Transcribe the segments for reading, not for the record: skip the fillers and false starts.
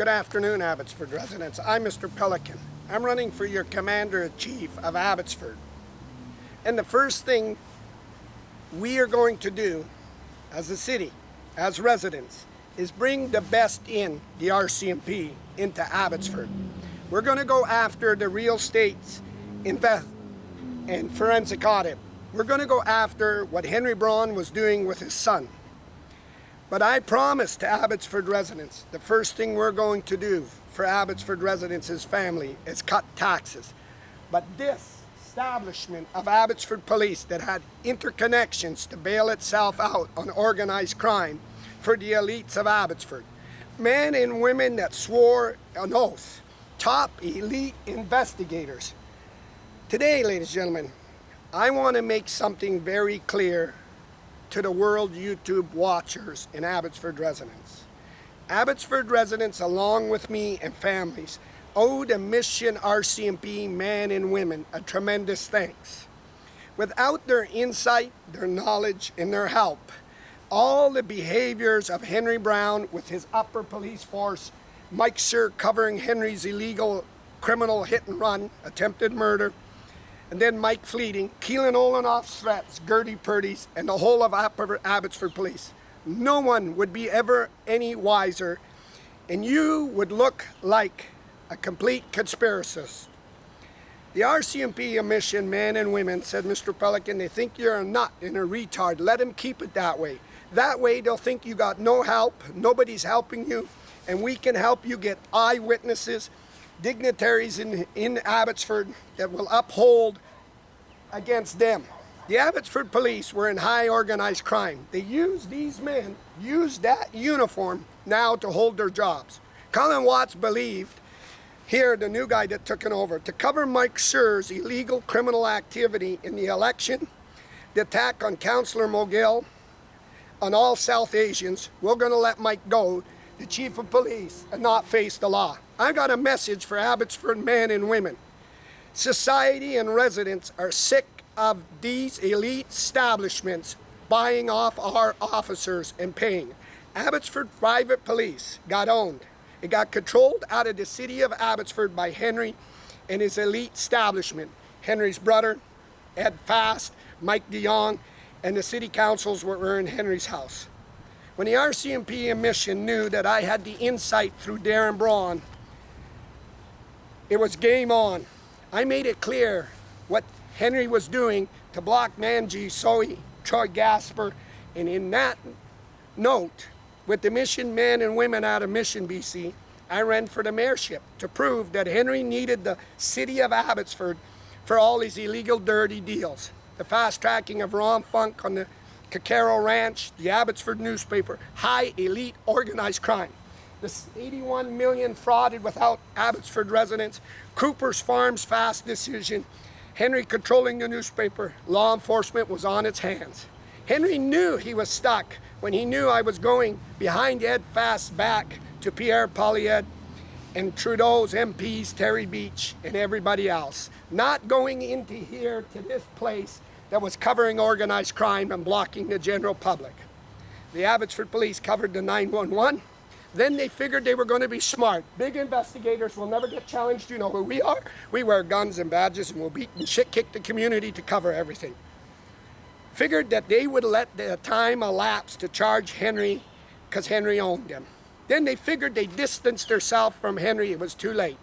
Good afternoon, Abbotsford residents. I'm Mr. Pelican. I'm running for your Commander-in-Chief of Abbotsford. And the first thing we are going to do as a city, as residents, is bring the best in the RCMP into Abbotsford. We're going to go after the real estate's invest and forensic audit. We're going to go after what Henry Braun was doing with his son. But I promise to Abbotsford residents, the first thing we're going to do for Abbotsford residents, his family, is cut taxes. But this establishment of Abbotsford Police that had interconnections to bail itself out on organized crime for the elites of Abbotsford, men and women that swore an oath, top elite investigators. Today, ladies and gentlemen, I want to make something very clear to the world YouTube watchers and Abbotsford residents. Abbotsford residents, along with me and families, owe the Mission RCMP men and women a tremendous thanks. Without their insight, their knowledge, and their help, all the behaviors of Henry Braun with his upper police force, Mike Sir covering Henry's illegal criminal hit and run, attempted murder, and then Mike Fleeting, Keelan Olenoff's threats, Gertie Purdy's, and the whole of Abbotsford Police. No one would be ever any wiser, and you would look like a complete conspiracist. The RCMP mission men and women said, Mr. Pelican, they think you're a nut and a retard. Let them keep it that way. That way they'll think you got no help, nobody's helping you, and we can help you get eyewitnesses, dignitaries in Abbotsford that will uphold against them. The Abbotsford Police were in high organized crime. They used these men, used that uniform now to hold their jobs. Colin Watts believed, here the new guy that took it over, to cover Mike Sir's illegal criminal activity in the election, the attack on Councillor Mogill, on all South Asians, we're going to let Mike go, the Chief of Police, and not face the law. I got a message for Abbotsford men and women. Society and residents are sick of these elite establishments buying off our officers and paying. Abbotsford Private Police got owned. It got controlled out of the city of Abbotsford by Henry and his elite establishment. Henry's brother, Ed Fast, Mike DeYoung, and the city councils were in Henry's house. When the RCMP and Mission knew that I had the insight through Darren Braun, it was game on. I made it clear what Henry was doing to block Manji, Soe, Troy Gasper, and in that note, with the Mission men and women out of Mission, BC, I ran for the mayorship to prove that Henry needed the city of Abbotsford for all his illegal dirty deals. The fast tracking of Ron Funk on the Cacaro Ranch, the Abbotsford newspaper, high elite organized crime. This 81 million frauded without Abbotsford residents, Cooper's Farms fast decision, Henry controlling the newspaper, law enforcement was on its hands. Henry knew he was stuck when he knew I was going behind Ed Fast's back to Pierre Poilievre and Trudeau's MPs, Terry Beach, and everybody else. Not going into here to this place that was covering organized crime and blocking the general public. The Abbotsford Police covered the 911. Then they figured they were going to be smart. Big investigators will never get challenged. You know who we are. We wear guns and badges and we'll beat and shit kick the community to cover everything. Figured that they would let the time elapse to charge Henry because Henry owned them. Then they figured they distanced themselves from Henry. It was too late.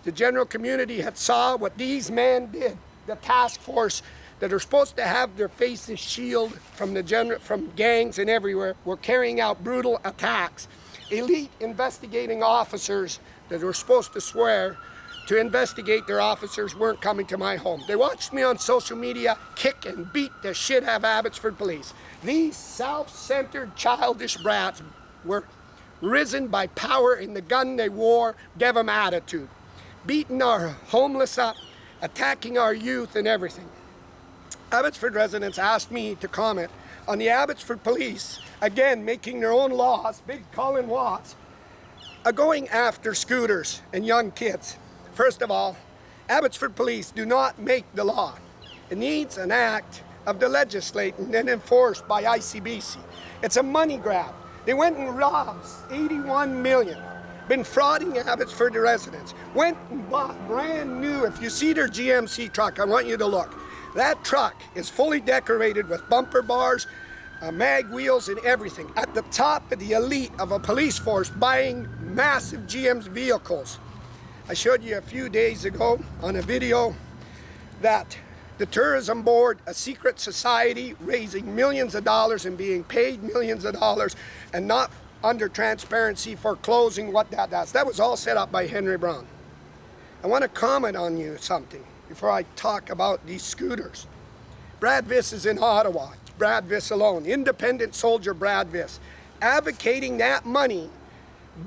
The general community had saw what these men did. The task force that are supposed to have their faces shielded from gangs and everywhere were carrying out brutal attacks. Elite investigating officers that were supposed to swear to investigate their officers weren't coming to my home. They watched me on social media kick and beat the shit out of Abbotsford Police. These self-centered childish brats were risen by power in the gun they wore, gave them attitude. Beating our homeless up, attacking our youth and everything. Abbotsford residents asked me to comment on the Abbotsford Police, again making their own laws, big Colin Watts, are going after scooters and young kids. First of all, Abbotsford Police do not make the law. It needs an act of the legislature and then enforced by ICBC. It's a money grab. They went and robbed 81 million. been frauding Abbotsford residents. Went and bought brand new, if you see their GMC truck, I want you to look. That truck is fully decorated with bumper bars, mag wheels and everything. At the top of the elite of a police force buying massive GM's vehicles. I showed you a few days ago on a video that the tourism board, a secret society raising millions of dollars and being paid millions of dollars and not under transparency foreclosing what that does. That was all set up by Henry Brown. I want to comment on you something before I talk about these scooters. Brad Viss is in Ottawa. It's Brad Viss alone. Independent soldier Brad Viss. Advocating that money,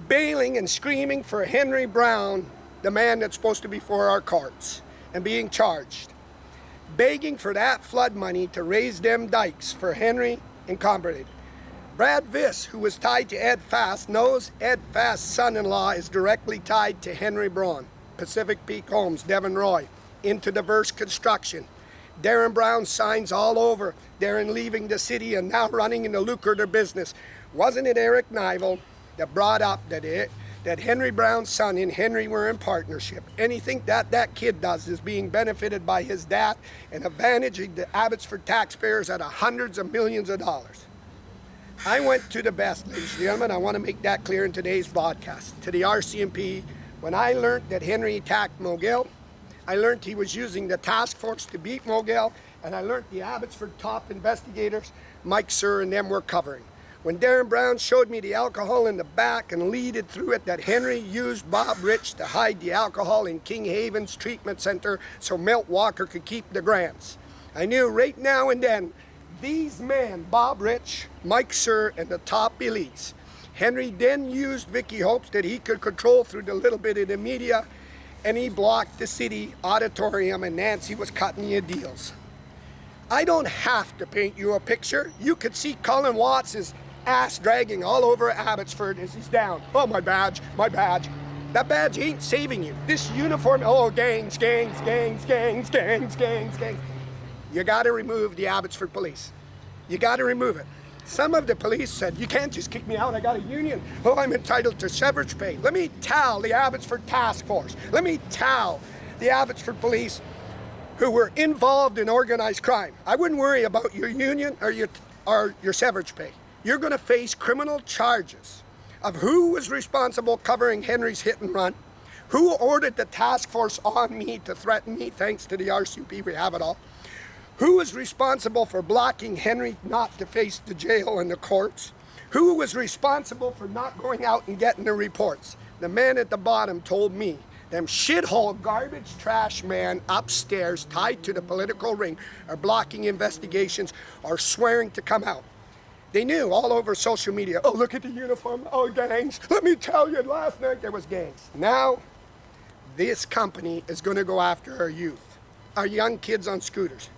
bailing and screaming for Henry Brown, the man that's supposed to be for our courts and being charged. Begging for that flood money to raise them dikes for Henry Incorporated. Brad Viss, who was tied to Ed Fast, knows Ed Fast's son-in-law is directly tied to Henry Brown, Pacific Peak Homes, Devon Roy, into diverse construction. Darren Brown signs all over. Darren leaving the city and now running in the lucrative business. Wasn't it Eric Nivel that brought up that Henry Brown's son and Henry were in partnership? Anything that kid does is being benefited by his dad and advantaging the Abbotsford taxpayers at hundreds of millions of dollars. I went to the best, ladies and gentlemen. I want to make that clear in today's broadcast. To the RCMP, when I learned that Henry attacked Mogill, I learned he was using the task force to beat Mogill, and I learned the Abbotsford top investigators, Mike Sir and them, were covering. When Darren Brown showed me the alcohol in the back and leaded through it that Henry used Bob Rich to hide the alcohol in King Haven's treatment center so Milt Walker could keep the grants, I knew right now and then these men, Bob Rich, Mike Sir, and the top elites, Henry then used Vicky Hopes that he could control through the little bit of the media, and he blocked the city auditorium, and Nancy was cutting you deals. I don't have to paint you a picture. You could see Colin Watts' ass dragging all over Abbotsford as he's down. Oh, my badge, my badge. That badge ain't saving you. This uniform, oh, gangs. You gotta remove the Abbotsford police. You gotta remove it. Some of the police said, you can't just kick me out, I got a union. Oh, I'm entitled to severance pay. Let me tell the Abbotsford Task Force. Let me tell the Abbotsford police who were involved in organized crime. I wouldn't worry about your union or your severance pay. You're gonna face criminal charges of who was responsible covering Henry's hit and run, who ordered the task force on me to threaten me, thanks to the RCMP, we have it all. Who was responsible for blocking Henry not to face the jail and the courts? Who was responsible for not going out and getting the reports? The man at the bottom told me, them shithole garbage trash man upstairs tied to the political ring are blocking investigations or swearing to come out. They knew all over social media, oh, look at the uniform, oh, gangs. Let me tell you, last night there was gangs. Now, this company is gonna go after our youth, our young kids on scooters.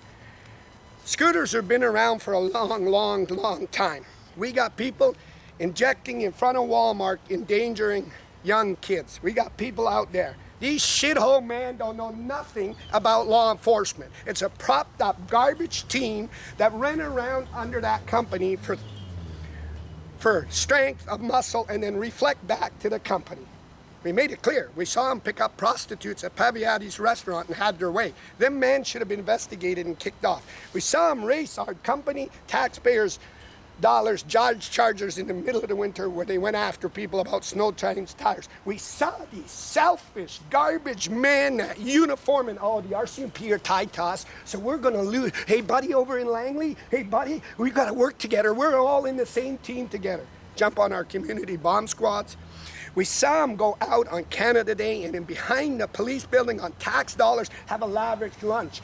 Scooters have been around for a long time. We got people injecting in front of Walmart, endangering young kids. We got people out there. These shithole men don't know nothing about law enforcement. It's a propped up garbage team that ran around under that company for strength of muscle and then reflect back to the company. We made it clear. We saw them pick up prostitutes at Paviati's restaurant and had their way. Them men should have been investigated and kicked off. We saw them race our company, taxpayers' dollars, chargers in the middle of the winter where they went after people about snow trains, tires. We saw these selfish, garbage men, that uniform, and oh, the RCMP are tied to us, so we're gonna lose. Hey, buddy, over in Langley, hey, buddy, we gotta work together. We're all in the same team together. Jump on our community bomb squads. We saw them go out on Canada Day and in behind the police building on tax dollars have a lavish lunch.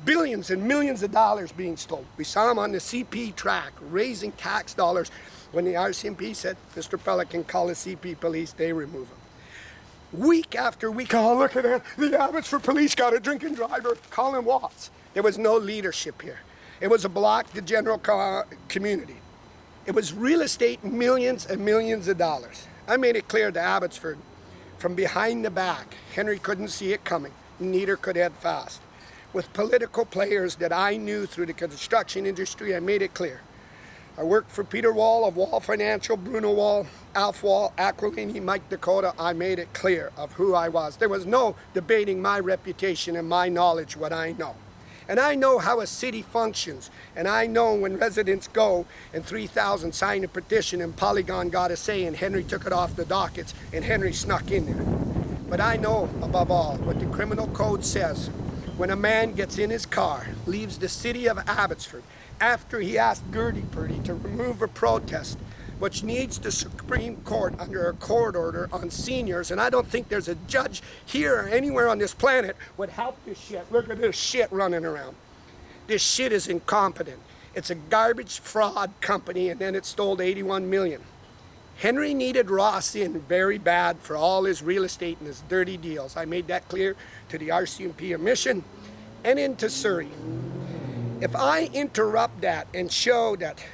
Billions and millions of dollars being stolen. We saw them on the CP track raising tax dollars. When the RCMP said, Mr. Pelican, call the CP police, they remove them. Week after week, oh, look at that. The Abbotsford police got a drinking driver, Colin Watts. There was no leadership here. It was a block to general community. It was real estate, millions and millions of dollars. I made it clear to Abbotsford, from behind the back, Henry couldn't see it coming, neither could Ed Fast. With political players that I knew through the construction industry, I made it clear. I worked for Peter Wall of Wall Financial, Bruno Wall, Alf Wall, Aquilini, Mike Dakota. I made it clear of who I was. There was no debating my reputation and my knowledge, what I know. And I know how a city functions. And I know when residents go and 3,000 signed a petition and Polygon got a say and Henry took it off the dockets and Henry snuck in there. But I know, above all, what the criminal code says. When a man gets in his car, leaves the city of Abbotsford, after he asked Gertie Purdy to remove a protest, which needs the Supreme Court under a court order on seniors, and I don't think there's a judge here or anywhere on this planet would help this shit. Look at this shit running around. This shit is incompetent. It's a garbage fraud company, and then it stole 81 million. Henry needed Ross in very bad for all his real estate and his dirty deals. I made that clear to the RCMP Mission and into Surrey. If I interrupt that and show that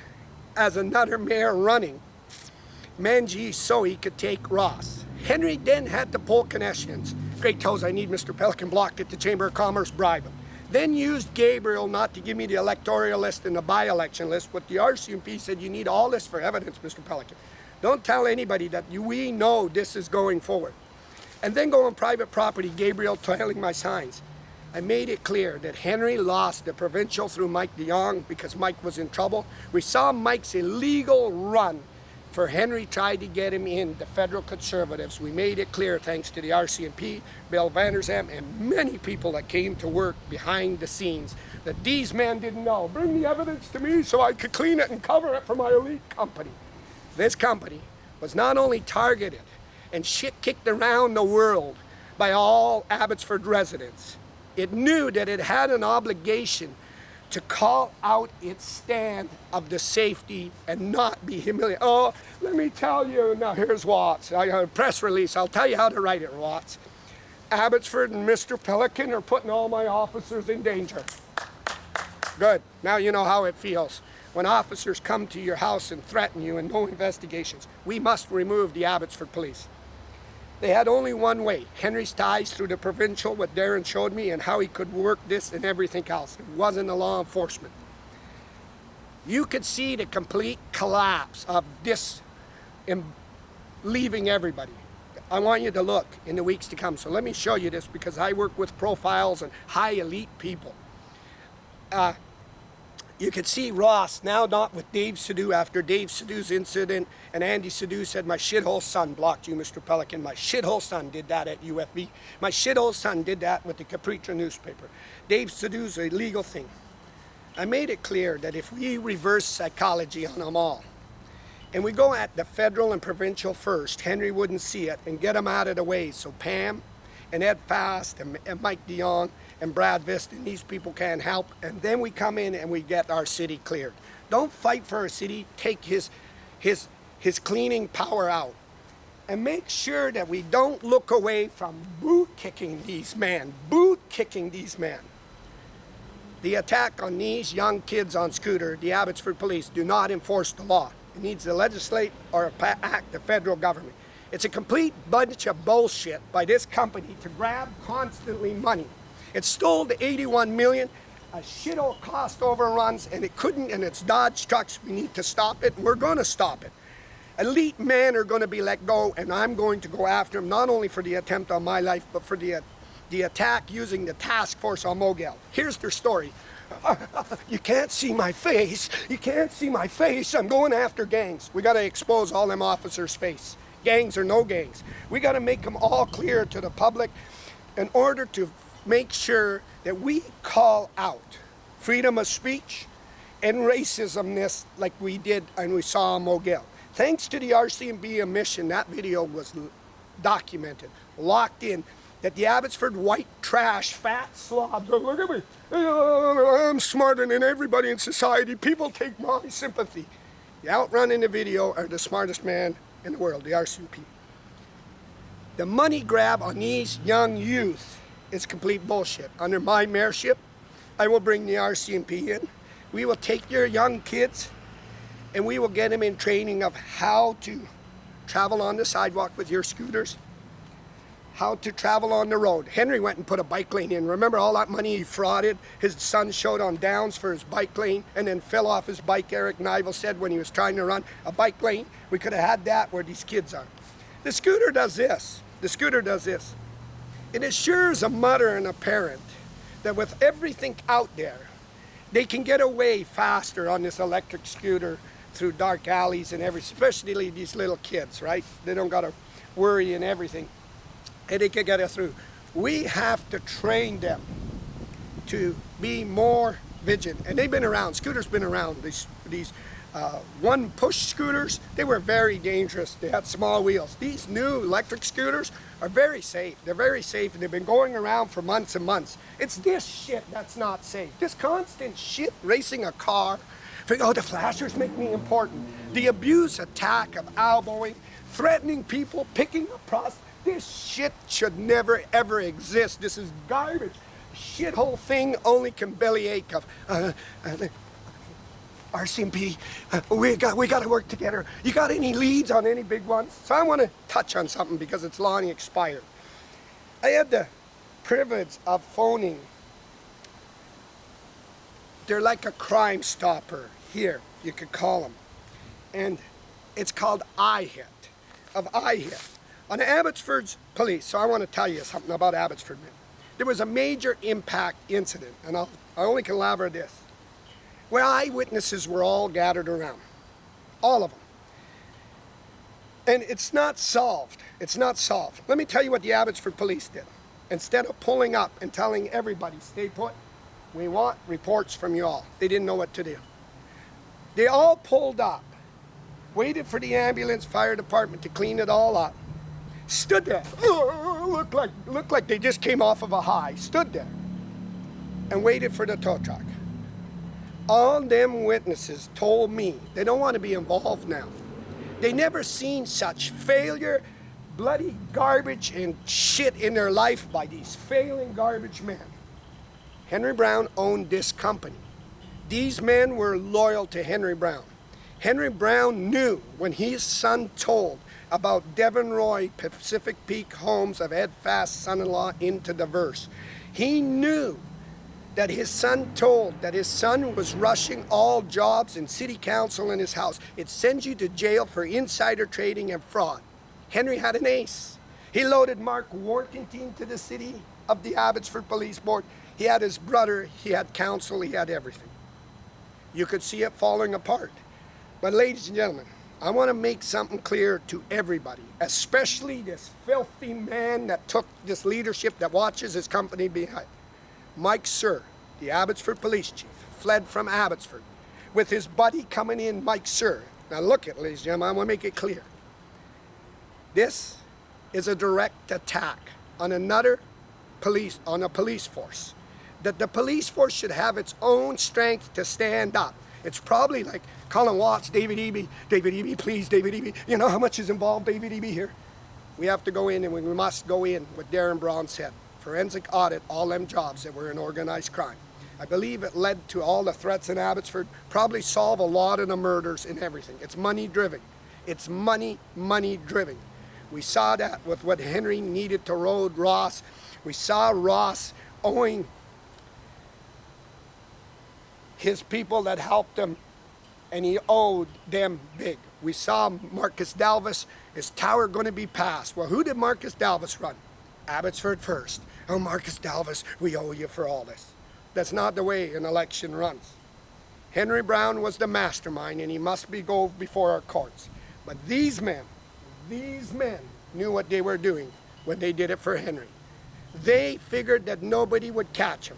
as another mayor running, Manji so he could take Ross. Henry then had to pull connections. Great tells I need Mr. Pelican, blocked at the Chamber of Commerce, bribe him. Then used Gabriel not to give me the electoral list and the by-election list, but the RCMP said you need all this for evidence, Mr. Pelican. Don't tell anybody that we know this is going forward. And then go on private property, Gabriel tailing my signs. I made it clear that Henry lost the provincial through Mike DeYoung because Mike was in trouble. We saw Mike's illegal run for Henry tried to get him in, the federal Conservatives. We made it clear, thanks to the RCMP, Bill Vanderzam, and many people that came to work behind the scenes, that these men didn't know. Bring the evidence to me so I could clean it and cover it for my elite company. This company was not only targeted and shit kicked around the world by all Abbotsford residents, it knew that it had an obligation to call out its stand of the safety and not be humiliated. Oh, let me tell you, now here's Watts. I got a press release. I'll tell you how to write it, Watts. Abbotsford and Mr. Pelican are putting all my officers in danger. Good. Now you know how it feels. When officers come to your house and threaten you and no investigations, we must remove the Abbotsford police. They had only one way. Henry's ties through the provincial, what Darren showed me, and how he could work this and everything else. It wasn't the law enforcement. You could see the complete collapse of this in leaving everybody. I want you to look in the weeks to come. So let me show you this because I work with profiles and high elite people. You could see Ross now not with Dave Sidhu after Dave Sidhu's incident, and Andy Sidhu said, my shithole son blocked you, Mr. Pelican. My shithole son did that at UFV. My shithole son did that with the Capriccia newspaper. Dave Sidhu's a legal thing. I made it clear that if we reverse psychology on them all, and we go at the federal and provincial first, Henry wouldn't see it, and get them out of the way. So Pam and Ed Fast and Mike DeYoung and Brad Vist and these people can help, and then we come in and we get our city cleared. Don't fight for our city, take his cleaning power out. And make sure that we don't look away from boot kicking these men, The attack on these young kids on scooter, the Abbotsford police do not enforce the law. It needs to legislate or act the federal government. It's a complete bunch of bullshit by this company to grab constantly money. It stole the 81 million, a shithole cost overruns, and it couldn't, and it's Dodge trucks. We need to stop it, and we're going to stop it. Elite men are going to be let go, and I'm going to go after them, not only for the attempt on my life, but for the attack using the task force on Mogel. Here's their story. You can't see my face. You can't see my face. I'm going after gangs. We got to expose all them officers' face. Gangs or no gangs. We got to make them all clear to the public in order to make sure that we call out freedom of speech and racismness like we did and we saw in Mogel. Thanks to the RCMP mission, that video was documented, locked in, that the Abbotsford white trash, fat slobs, look at me, I'm smarter than everybody in society, people take my sympathy. The outrun in the video are the smartest man in the world, the RCMP. The money grab on these young youth is complete bullshit. Under my mayorship, I will bring the RCMP in. We will take your young kids and we will get them in training of how to travel on the sidewalk with your scooters, how to travel on the road. Henry went and put a bike lane in. Remember all that money he frauded? His son showed on Downs for his bike lane and then fell off his bike, Eric Nivel said, when he was trying to run a bike lane. We could have had that where these kids are. The scooter does this. The scooter does this. It assures a mother and a parent that with everything out there, they can get away faster on this electric scooter through dark alleys and especially these little kids, right? They don't got to worry and everything. And they can get us through. We have to train them to be more vigilant. And they've been around, scooters been around. These one push scooters, they were very dangerous. They had small wheels. These new electric scooters are very safe. They're very safe and they've been going around for months and months. It's this shit that's not safe. This constant shit, racing a car, oh, the flashers make me important. The abuse, attack of elbowing, threatening people, picking up prostitutes. This shit should never ever exist. This is garbage. Shithole thing only can bellyache of RCMP. We got to work together. You got any leads on any big ones? So I want to touch on something because it's long expired. I had the privilege of phoning. They're like a Crime Stopper here. You could call them, and it's called IHIT. Of IHIT. On Abbotsford's police, so I want to tell you something about Abbotsford. There was a major impact incident, and I only can elaborate this, where eyewitnesses were all gathered around. All of them. And it's not solved. It's not solved. Let me tell you what the Abbotsford police did. Instead of pulling up and telling everybody, stay put, we want reports from you all. They didn't know what to do. They all pulled up, waited for the ambulance, fire department to clean it all up, stood there, looked like they just came off of a high, stood there and waited for the tow truck. All them witnesses told me they don't want to be involved now. They never seen such failure, bloody garbage and shit in their life by these failing garbage men. Henry Brown owned this company. These men were loyal to Henry Brown. Henry Brown knew when his son told about Devon Roy Pacific Peak Homes of Ed Fast's son-in-law into the verse. He knew that his son told that his son was rushing all jobs in city council in his house. It sends you to jail for insider trading and fraud. Henry had an ace. He loaded Mark Workington to the city of the Abbotsford Police Board. He had his brother, he had counsel, he had everything. You could see it falling apart. But ladies and gentlemen, I want to make something clear to everybody, especially this filthy man that took this leadership that watches his company behind. Mike Sir, the Abbotsford police chief, fled from Abbotsford with his buddy coming in, Mike Sir. Now look at, ladies and gentlemen, I want to make it clear. This is a direct attack on another police, on a police force. That the police force should have its own strength to stand up. It's probably like Colin Watts, David Eby, please, David Eby. You know how much is involved, David Eby, here? We have to go in, and we must go in, what Darren Braun said. Forensic audit all them jobs that were in organized crime. I believe it led to all the threats in Abbotsford, probably solve a lot of the murders and everything. It's money driven. It's money driven. We saw that with what Henry needed to road Ross. We saw Ross owing his people that helped him, and he owed them big. We saw Marcus Dalvis, his tower going to be passed. Well, who did Marcus Dalvis run? Abbotsford first. Oh, Marcus Dalvis, we owe you for all this. That's not the way an election runs. Henry Brown was the mastermind, and he must go before our courts. But these men knew what they were doing when they did it for Henry. They figured that nobody would catch him.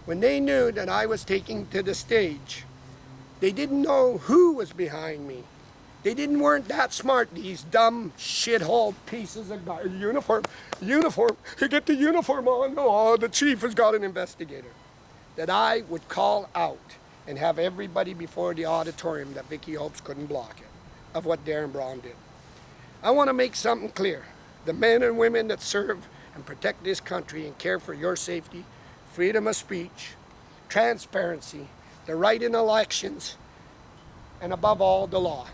When they knew that I was taking to the stage, they didn't know who was behind me. They weren't that smart, these dumb shithole pieces of uniform. You get the uniform on. Oh, the chief has got an investigator. That I would call out and have everybody before the auditorium that Vicky Hopes couldn't block it, of what Darren Braun did. I want to make something clear. The men and women that serve and protect this country and care for your safety, freedom of speech, transparency, the right in elections, and above all, the law.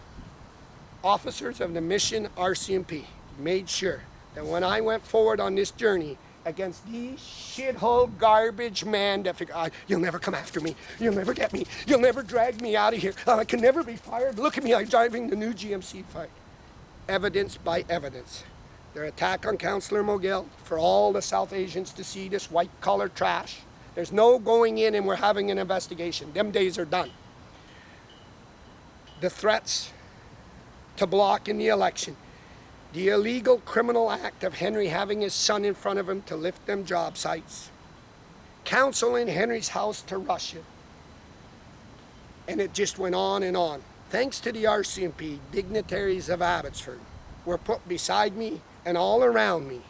Officers of the Mission RCMP made sure that when I went forward on this journey against these shithole garbage men that figure, you'll never come after me, you'll never get me, you'll never drag me out of here, I can never be fired, look at me, I'm driving the new GMC fight. Evidence by evidence. Their attack on Councillor Mogil, for all the South Asians to see this white-collar trash. There's no going in and we're having an investigation. Them days are done. The threats to block in the election. The illegal criminal act of Henry having his son in front of him to lift them job sites. Council in Henry's house to Russia. And it just went on and on. Thanks to the RCMP, dignitaries of Abbotsford were put beside me and all around me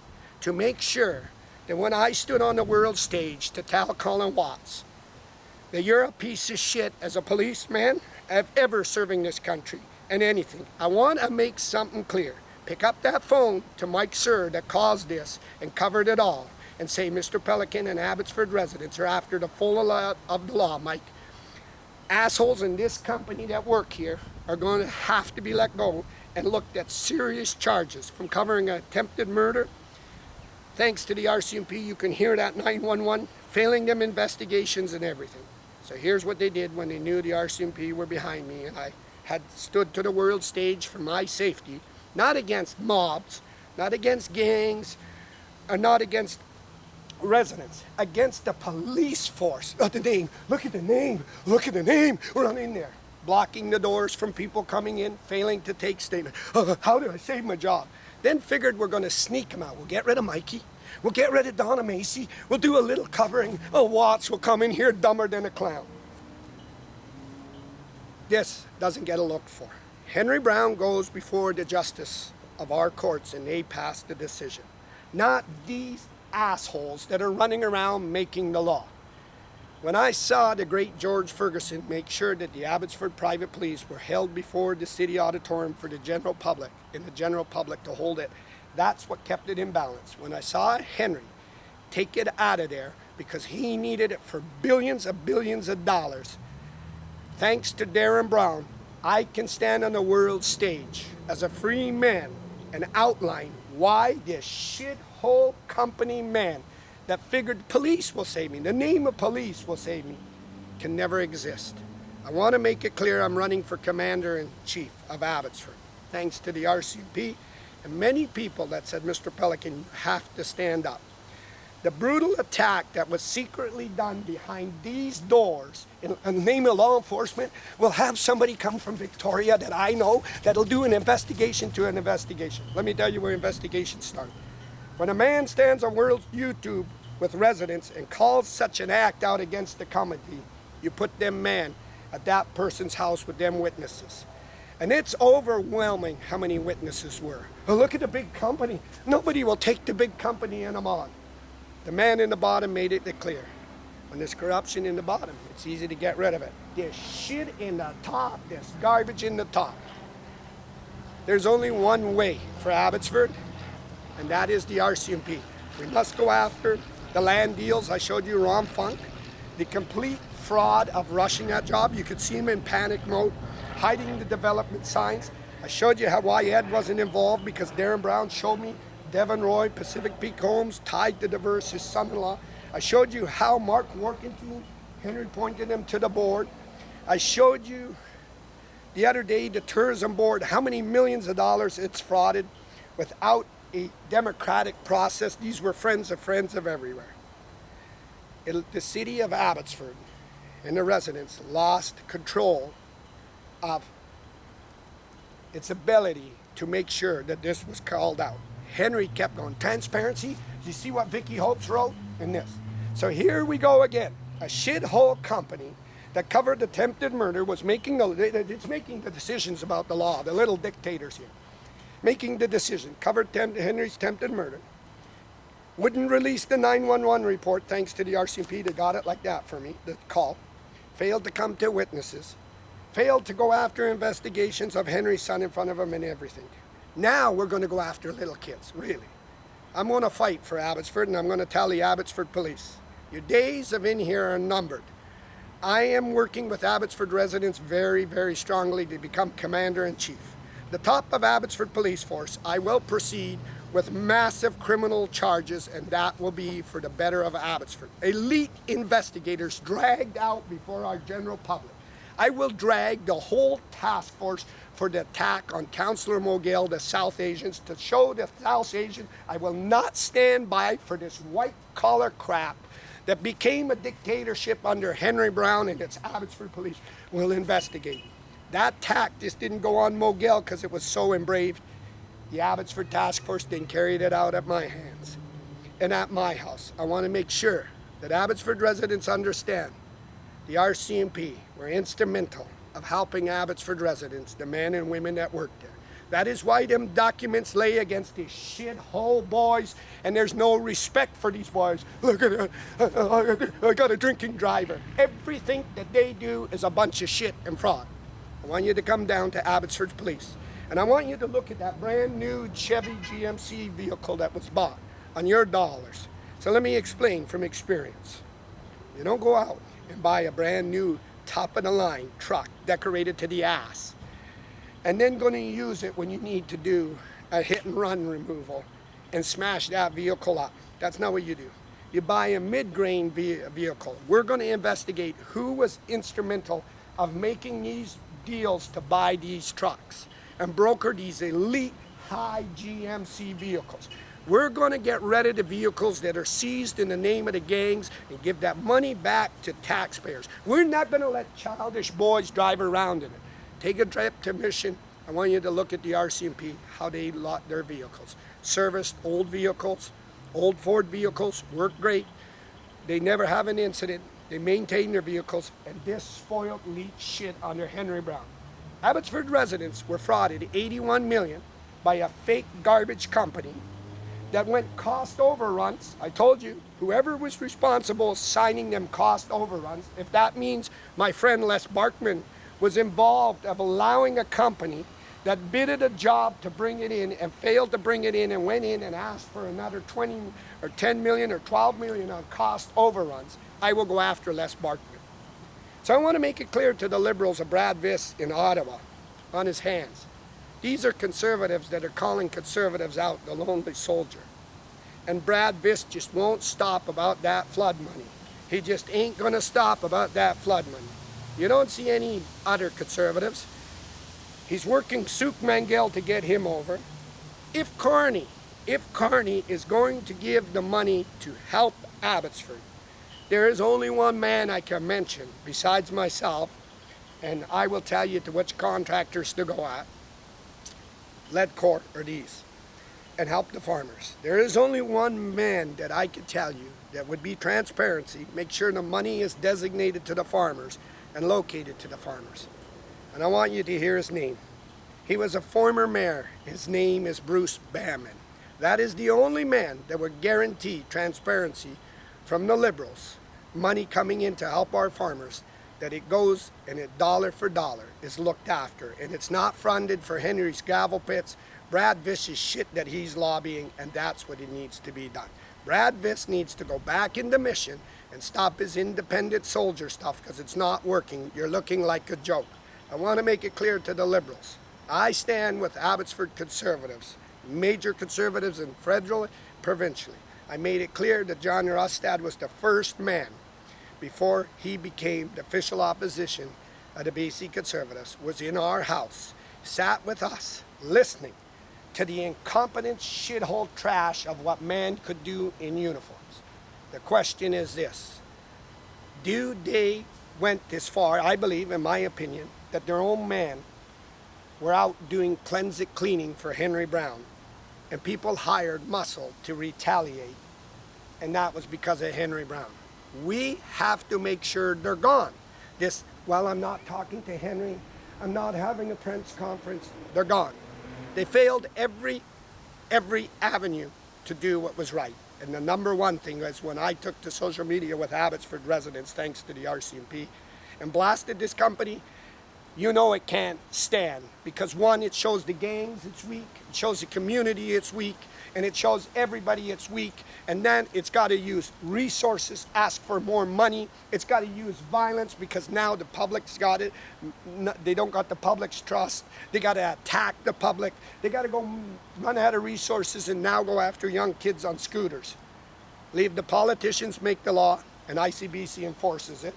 to make sure that when I stood on the world stage to tell Colin Watts that you're a piece of shit as a policeman of ever serving this country and anything, I want to make something clear. Pick up that phone to Mike Sir that caused this and covered it all and say, Mr. Pelican and Abbotsford residents are after the full of the law, Mike. Assholes in this company that work here are going to have to be let go and looked at serious charges from covering attempted murder. Thanks to the RCMP, you can hear that 911, failing them investigations and everything. So here's what they did when they knew the RCMP were behind me and I had stood to the world stage for my safety, not against mobs, not against gangs, or not against residents, against the police force. Oh, the name, look at the name, look at the name, run in there. Blocking the doors from people coming in, failing to take statements. How did I save my job? Then figured we're going to sneak them out. We'll get rid of Mikey. We'll get rid of Donna Macy. We'll do a little covering. Oh, Watts will come in here dumber than a clown. This doesn't get a look for. Henry Brown goes before the justice of our courts and they pass the decision. Not these assholes that are running around making the law. When I saw the great George Ferguson make sure that the Abbotsford Private Police were held before the city auditorium for the general public, and the general public to hold it, that's what kept it in balance. When I saw Henry take it out of there because he needed it for billions of dollars, thanks to Darren Brown, I can stand on the world stage as a free man and outline why this shithole company man that figured police will save me, the name of police will save me, can never exist. I want to make it clear I'm running for Commander-in-Chief of Abbotsford, thanks to the RCMP and many people that said, Mr. Pelican, you have to stand up. The brutal attack that was secretly done behind these doors in the name of law enforcement will have somebody come from Victoria that I know that'll do an investigation to an investigation. Let me tell you where investigations start. When a man stands on world YouTube with residents and calls such an act out against the community, you put them man at that person's house with them witnesses. And it's overwhelming how many witnesses were. Oh, look at the big company. Nobody will take the big company in them on. The man in the bottom made it clear. When there's corruption in the bottom, it's easy to get rid of it. There's shit in the top, there's garbage in the top. There's only one way for Abbotsford, and that is the RCMP. We must go after the land deals. I showed you Ron Funk, the complete fraud of rushing that job. You could see him in panic mode, hiding the development signs. I showed you how why Ed wasn't involved because Darren Brown showed me Devon Roy, Pacific Peak Homes, tied to Diverse, his son-in-law. I showed you how Mark Workington, Henry pointed him to the board. I showed you the other day the tourism board, how many millions of dollars it's frauded without a democratic process. These were friends of everywhere. The city of Abbotsford and the residents lost control of its ability to make sure that this was called out. Henry kept on transparency. You see what Vicky Hopes wrote in this? So here we go again. A shithole company that covered attempted murder was making the decisions about the law, the little dictators here. Making the decision, covered Henry's attempted murder. Wouldn't release the 911 report thanks to the RCMP. They got it like that for me, the call. Failed to come to witnesses. Failed to go after investigations of Henry's son in front of him and everything. Now we're going to go after little kids, really. I'm going to fight for Abbotsford, and I'm going to tell the Abbotsford police, your days of in here are numbered. I am working with Abbotsford residents very, very strongly to become Commander-in-Chief. The top of Abbotsford Police Force, I will proceed with massive criminal charges, and that will be for the better of Abbotsford. Elite investigators dragged out before our general public. I will drag the whole task force for the attack on Councillor Mogale, the South Asians, to show the South Asians I will not stand by for this white-collar crap that became a dictatorship under Henry Brown and its Abbotsford police will investigate. That attack just didn't go on Mogale because it was so embraved. The Abbotsford Task Force didn't carry it out at my hands and at my house. I want to make sure that Abbotsford residents understand the RCMP were instrumental of helping Abbotsford residents, the men and women that work there. That is why them documents lay against these shithole boys, and there's no respect for these boys. Look at it, I got a drinking driver. Everything that they do is a bunch of shit and fraud. I want you to come down to Abbotsford Police, and I want you to look at that brand new Chevy GMC vehicle that was bought on your dollars. So let me explain from experience. You don't go out and buy a brand new top-of-the-line truck decorated to the ass and then going to use it when you need to do a hit-and-run removal and smash that vehicle up. That's not what you do. You buy a mid-grain vehicle. We're going to investigate who was instrumental of making these deals to buy these trucks and broker these elite high GMC vehicles. We're going to get rid of the vehicles that are seized in the name of the gangs and give that money back to taxpayers. We're not going to let childish boys drive around in it. Take a trip to Mission. I want you to look at the RCMP, how they lot their vehicles. Serviced old vehicles, old Ford vehicles, work great. They never have an incident. They maintain their vehicles, and this spoiled elite shit under Henry Brown. Abbotsford residents were frauded $81 million by a fake garbage company that went cost overruns. I told you, whoever was responsible signing them cost overruns, if that means my friend Les Barkman was involved of allowing a company that bidded a job to bring it in and failed to bring it in and went in and asked for another 20 or 10 million or 12 million on cost overruns, I will go after Les Barkman. So I want to make it clear to the Liberals of Brad Viss in Ottawa, on his hands. These are conservatives that are calling conservatives out, the lonely soldier. And Brad Viss just won't stop about that flood money. He just ain't going to stop about that flood money. You don't see any other conservatives. He's working Suk Mangel to get him over. If Carney is going to give the money to help Abbotsford, there is only one man I can mention besides myself, and I will tell you to which contractors to go at. Ledcourt or these, and help the farmers. There is only one man that I can tell you that would be transparency, make sure the money is designated to the farmers and located to the farmers. And I want you to hear his name. He was a former mayor. His name is Bruce Bamman. That is the only man that would guarantee transparency from the Liberals, money coming in to help our farmers, that it goes and it dollar for dollar is looked after, and it's not funded for Henry's gravel pits, Brad Viss's shit that he's lobbying, and that's what it needs to be done. Brad Viss needs to go back into Mission and stop his independent soldier stuff because it's not working. You're looking like a joke. I want to make it clear to the Liberals. I stand with Abbotsford conservatives, major conservatives in federal, provincially. I made it clear that John Rustad was the first man before he became the official opposition of the BC Conservatives, was in our house, sat with us, listening to the incompetent shithole trash of what man could do in uniforms. The question is this: do they went this far, I believe, in my opinion, that their own men were out doing cleaning for Henry Brown, and people hired muscle to retaliate, and that was because of Henry Brown. We have to make sure they're gone. While I'm not talking to Henry, I'm not having a press conference, they're gone. They failed every avenue to do what was right. And the number one thing was when I took to social media with Abbotsford residents, thanks to the RCMP, and blasted this company, you know it can't stand, because one, it shows the gangs it's weak, it shows the community it's weak, and it shows everybody it's weak. And then it's got to use resources, ask for more money. It's got to use violence, because now the public's got it. They don't got the public's trust. They got to attack the public. They got to go run out of resources and now go after young kids on scooters. Leave the politicians make the law, and ICBC enforces it.